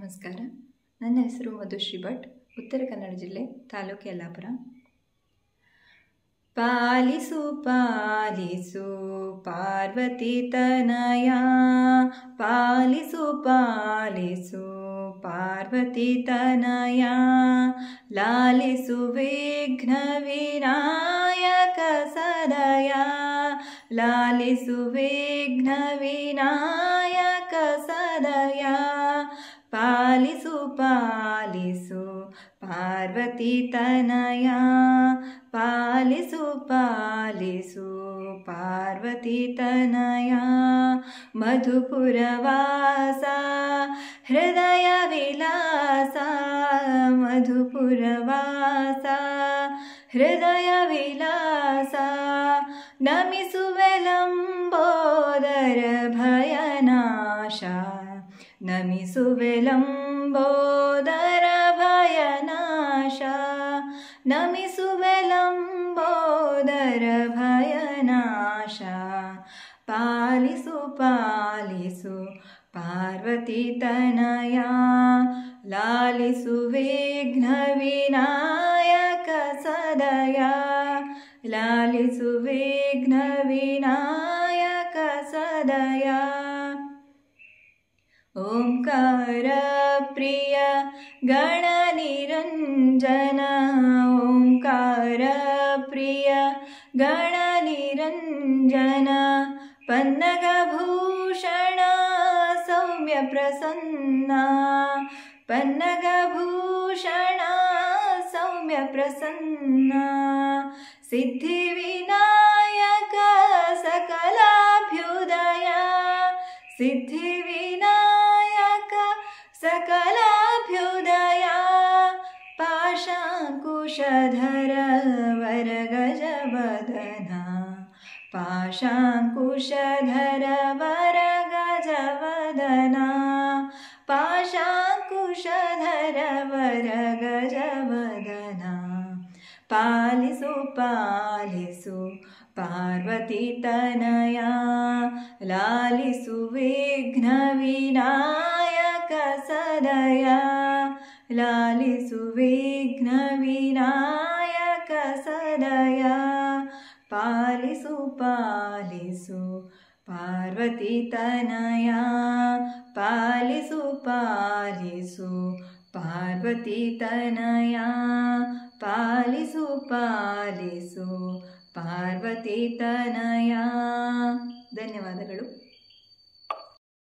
ನಮಸ್ಕಾರ. ನನ್ನ ಹೆಸರು ಮಧುಶ್ರೀ ಭಟ್, ಉತ್ತರ ಕನ್ನಡ ಜಿಲ್ಲೆ, ತಾಲೂಕು ಯಲ್ಲಾಪುರ. ಪಾಲಿಸು ಪಾಲಿಸು ಪಾರ್ವತಿ ತನಯ, ಪಾಲಿಸು ಪಾಲಿಸು ಪಾರ್ವತಿ ತನಯ, ಲಾಲಿಸು ವಿಘ್ನ ವಿನಾಯಕ ಸದಯ, ಲಾಲಿಸು ವಿಘ್ನ ವಿನಾಯಕ ಸದಯ, ಪಾಲಿಸು ಪಾಲಿಸು ಪಾರ್ವತಿ ತನಯ, ಪಾಲಿಸು ಪಾಲಿಸು ಪಾರ್ವತಿ ತನಯ, ಮಧುಪುರವಾಸ ಹೃದಯ ವಿಲಾಸ, ಮಧುಪುರವಾಸ ಹೃದಯ ವಿಲಾಸ, ನಮಿಸುವೆ ಲಂಬೋದರ ಭಯನಾಶ, ನಮಿಸುವೆ ಲಂಬೋದರ ಭಯನಾಶ, ನಮಿಸುವೆ ಲಂಬೋದರ ಭಯನಾಶ, ಪಾಲಿಸು ಪಾಲಿಸು ಪಾರ್ವತಿ ತನಯ, ಲಾಲಿಸು ವಿಘ್ನ ವಿನಾಯಕ ಸದಯ, ಲಾಲಿಸು ವಿಘ್ನ ವಿನಾಯಕ ಸದಯ. ಓಂಕಾರ ಪ್ರಿಯ ಗಣ ನಿರಂಜನ, ಓಂಕಾರ ಪ್ರಿಯ ಗಣ ನಿರಂಜನ, ಪನ್ನಗ ಭೂಷಣ ಸೌಮ್ಯ ಪ್ರಸನ್ನ, ಪನ್ನಗ ಭೂಷಣ ಸೌಮ್ಯ ಪ್ರಸನ್ನ, ಸಿದ್ಧಿ ವಿನಾಯಕ ಸಕಲಾಭ್ಯುದಯ, ಸಿದ್ಧಿ ವಿನಾಯಕ ಸಕಲಾಭ್ಯುದಯ, ಪಾಶಾಂಕುಶಧರ ವರ ಗಜವದನ, ಪಾಶಾಂಕುಶಧರ ವರ ಗಜವದನ, ಪಾಶಾಂಕುಶಧರ ವರ ಗಜವದನ, ಪಾಲಿಸು ಪಾಲಿಸು ಪಾರ್ವತಿ ತನಯ, ಲಾಲಿಸು ವಿಘ್ನ ವಿನಾಯಕ ಸದಯ, ಲಾಲಿಸು ವಿಘ್ನ ವಿನಾಯಕ ಸದಯ, ಪಾಲಿಸು ಪಾಲಿಸು ಪಾರ್ವತಿ ತನಯ, ಪಾಲಿಸು ಪಾಲಿಸು ಪಾರ್ವತಿ ತನಯ, ಪಾಲಿಸು ಪಾಲಿಸು ಪಾರ್ವತಿ ತನಯ. ಧನ್ಯವಾದಗಳು.